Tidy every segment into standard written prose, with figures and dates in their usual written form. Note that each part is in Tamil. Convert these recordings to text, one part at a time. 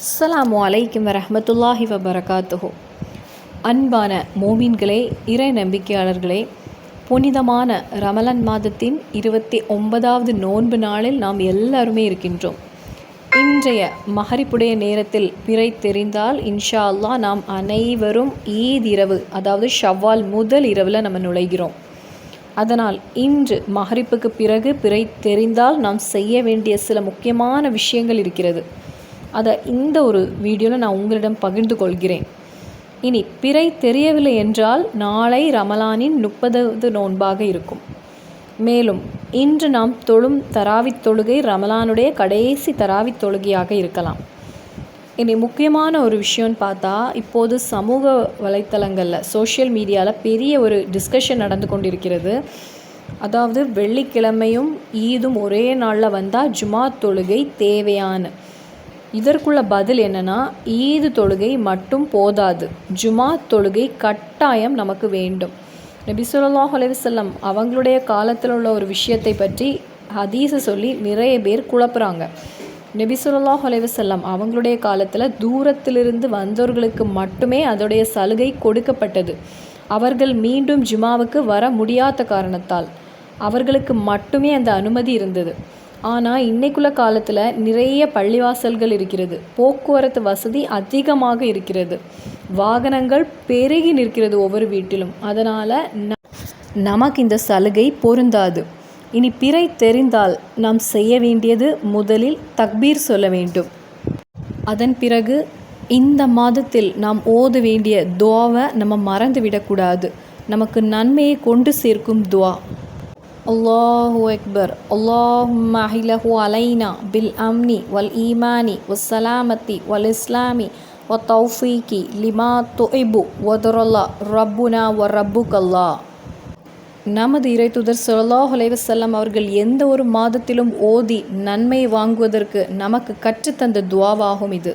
அஸ்ஸலாமு அலைக்கும் வரஹ்மத்துல்லாஹி வபரகாத்துஹு. அன்பான மோமீன்களே, இறை நம்பிக்கையாளர்களே, புனிதமான ரமலான் மாதத்தின் 29வது நோன்பு நாளில் நாம் எல்லாருமே இருக்கின்றோம். இன்றைய மகரிப்புடைய நேரத்தில் பிறை தெரிந்தால் இன்ஷா அல்லாஹ் நாம் அனைவரும் ஈத் இரவு, அதாவது ஷவ்வால் முதல் இரவில் நம்ம நுழைகிறோம். அதனால் இன்று மகரிப்புக்கு பிறகு பிறை தெரிந்தால் நாம் செய்ய வேண்டிய சில முக்கியமான விஷயங்கள் இருக்கிறது. அதை இந்த ஒரு வீடியோவில் நான் உங்களிடம் பகிர்ந்து கொள்கிறேன். இனி பிறை தெரியவில்லை என்றால் நாளை ரமலானின் 30வது நோன்பாக இருக்கும். மேலும் இன்று நாம் தொழும் தராவித் தொழுகை ரமலானுடைய கடைசி தராவித் தொழுகையாக இருக்கலாம். இனி முக்கியமான ஒரு விஷயம்னு பார்த்தா, இப்போது சமூக வலைத்தளங்களில் சோஷியல் மீடியாவில் பெரிய ஒரு டிஸ்கஷன் நடந்து கொண்டிருக்கிறது. அதாவது வெள்ளிக்கிழமையும் ஈதும் ஒரே நாளில் வந்தால் ஜுமா தொழுகை தேவையான. இதற்குள்ள பதில் என்னென்னா, ஈது தொழுகை மட்டும் போதாது, ஜுமா தொழுகை கட்டாயம் நமக்கு வேண்டும். நபி ஸல்லல்லாஹு அலைஹி வஸல்லம் அவங்களுடைய காலத்தில் உள்ள ஒரு விஷயத்தை பற்றி ஹதீஸை சொல்லி நிறைய பேர் குழப்புறாங்க. நபி ஸல்லல்லாஹு அலைஹி வஸல்லம் அவங்களுடைய காலத்தில் தூரத்திலிருந்து வந்தவர்களுக்கு மட்டுமே அதோடைய சலுகை கொடுக்கப்பட்டது. அவர்கள் மீண்டும் ஜுமாவுக்கு வர முடியாத காரணத்தால் அவர்களுக்கு மட்டுமே அந்த அனுமதி இருந்தது. ஆனால் இன்றைக்குள்ள காலத்தில் நிறைய பள்ளிவாசல்கள் இருக்கிறது, போக்குவரத்து வசதி அதிகமாக இருக்கிறது, வாகனங்கள் பெருகி நிற்கிறது ஒவ்வொரு வீட்டிலும். அதனால் நமக்கு இந்த சலுகை பொருந்தாது. இனி பிறை தெரிந்தால் நாம் செய்ய வேண்டியது முதலில் தக்பீர் சொல்ல வேண்டும். அதன் பிறகு இந்த மாதத்தில் நாம் ஓத வேண்டிய துஆவை நம்ம மறந்து விடக்கூடாது. நமக்கு நன்மையை கொண்டு சேர்க்கும் துஆ. அல்லாஹு அக்பர். அல்லாஹும்ம அஹிலஹு அலைனா பில் அம்னி வல் ஈமானி வஸ்ஸலாமத்தி வல் இஸ்லாமி வ தௌஃபீகி லிமா துஇபு வதுரல்லா ரப்புனா வ ரப்புகல்லா. நமது இறைத்தூதர் ஸல்லல்லாஹு அலைஹி வஸல்லம் அவர்கள் எந்த ஒரு மாதத்திலும் ஓதி நன்மை வாங்குவதற்கு நமக்கு கற்றுத்தந்த துஆவாகும் இது.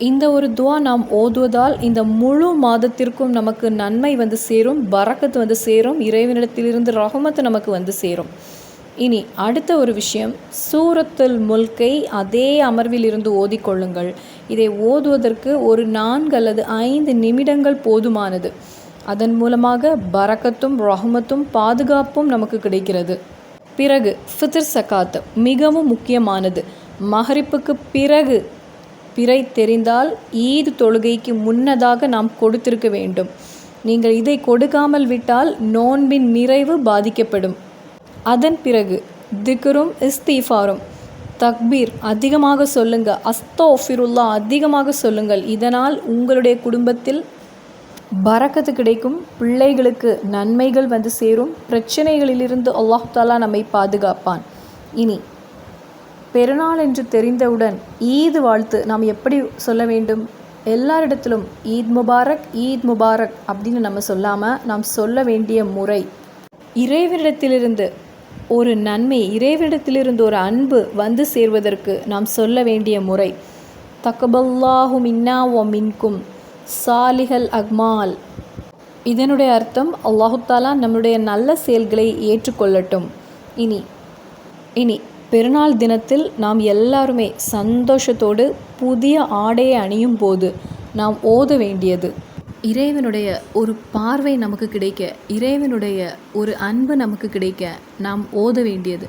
இந்த ஒரு துஆ நாம் ஓதுவதால் இந்த முழு மாதத்திற்கும் நமக்கு நன்மை வந்து சேரும், பரக்கத்து வந்து சேரும், இறைவனிடத்திலிருந்து ரஹ்மத்து நமக்கு வந்து சேரும். இனி அடுத்த ஒரு விஷயம், சூரத்துல் முல்கை அதே அமர்வில் இருந்து ஓதிக்கொள்ளுங்கள். இதை ஓதுவதற்கு ஒரு 4 அல்லது 5 நிமிடங்கள் போதுமானது. அதன் மூலமாக பரக்கத்தும் ரஹ்மத்தும் பாதுகாப்பும் நமக்கு கிடைக்கிறது. பிறகு ஃபித்ர் சகாத் மிகவும் முக்கியமானது. மகரிப்புக்கு பிறகு பிறை தெரிந்தால் ஈத் தொழுகைக்கு முன்னதாக நாம் கொடுத்திருக்க வேண்டும். நீங்கள் இதை கொடுக்காமல் விட்டால் நோன்பின் நிறைவு பாதிக்கப்படும். அதன் பிறகு திக்ரும் இஸ்திஃபாரும், தக்பீர் அதிகமாக சொல்லுங்கள், அஸ்தக்ஃபிருல்லாஹ் அதிகமாக சொல்லுங்கள். இதனால் உங்களுடைய குடும்பத்தில் பரக்கத்து கிடைக்கும், பிள்ளைகளுக்கு நன்மைகள் வந்து சேரும், பிரச்சனைகளிலிருந்து அல்லாஹ் தஆலா நம்மை பாதுகாப்பான். இனி பெருநாள் என்று தெரிந்தவுடன் ஈத் வாழ்த்து நாம் எப்படி சொல்ல வேண்டும்? எல்லாரிடத்திலும் ஈத் முபாரக் ஈத் முபாரக் அப்படின்னு நம்ம சொல்லாமல் நாம் சொல்ல வேண்டிய முறை, இறைவனிடத்திலிருந்து ஒரு நன்மை, இறைவனிடத்திலிருந்து ஒரு அன்பு வந்து சேர்வதற்கு நாம் சொல்ல வேண்டிய முறை, தக்கபல்லாஹு மின்னா வ மின்கும் சாலிஹல் அக்மால். இதனுடைய அர்த்தம், அல்லாஹு தஆலா நம்முடைய நல்ல செயல்களை ஏற்றுக்கொள்ளட்டும். இனி பெருநாள் தினத்தில் நாம் எல்லாருமே சந்தோஷத்தோடு புதிய ஆடையை அணியும் போது நாம் ஓத வேண்டியது, இறைவனுடைய ஒரு பார்வை நமக்கு கிடைக்க, இறைவனுடைய ஒரு அன்பு நமக்கு கிடைக்க நாம் ஓத வேண்டியது,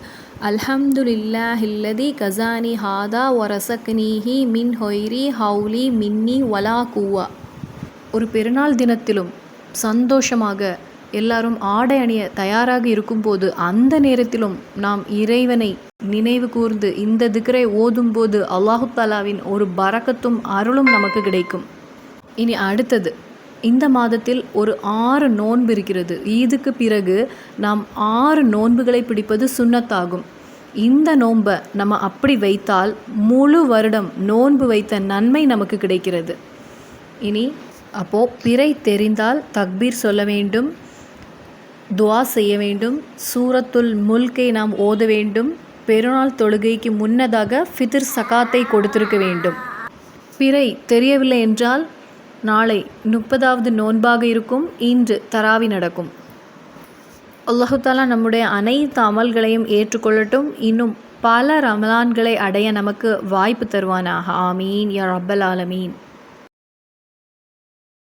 அல்ஹம்துலில்லாஹில்லதி கஸானி ஹாதா வரசக்னீஹி மின் ஹொய்ரி ஹவுலி மின்னி வலா குவா. ஒரு பெருநாள் தினத்திலும் சந்தோஷமாக எல்லாரும் ஆடை அணிய தயாராக இருக்கும்போது அந்த நேரத்திலும் நாம் இறைவனை நினைவு கூர்ந்து இந்த திக்ரை ஓதும்போது அல்லாஹு தஆலாவின் ஒரு பரக்கத்தும் அருளும் நமக்கு கிடைக்கும். இனி அடுத்தது, இந்த மாதத்தில் ஒரு 6 நோன்பு இருக்கிறது. ஈதுக்கு பிறகு நாம் 6 நோன்புகளை பிடிப்பது சுன்னத்தாகும். இந்த நோன்பை நம்ம அப்படி வைத்தால் முழு வருடம் நோன்பு வைத்த நன்மை நமக்கு கிடைக்கிறது. இனி அப்போது பிறை தெரிந்தால் தக்பீர் சொல்ல வேண்டும், துஆ செய்ய வேண்டும், சூரத்துல் முல்கை நாம் ஓத வேண்டும், பெருநாள் தொழுகைக்கு முன்னதாக ஃபித்ர் சகாத்தை கொடுத்திருக்க வேண்டும். பிறை தெரியவில்லை என்றால் நாளை 30வது நோன்பாக இருக்கும், இன்று தராவி நடக்கும். அல்லாஹு தஆலா நம்முடைய அனைத்து அமல்களையும் ஏற்றுக்கொள்ளட்டும். இன்னும் பல ரமலான்களை அடைய நமக்கு வாய்ப்பு தருவானாக. ஆமீன் யா ரப்பல் ஆலமீன்.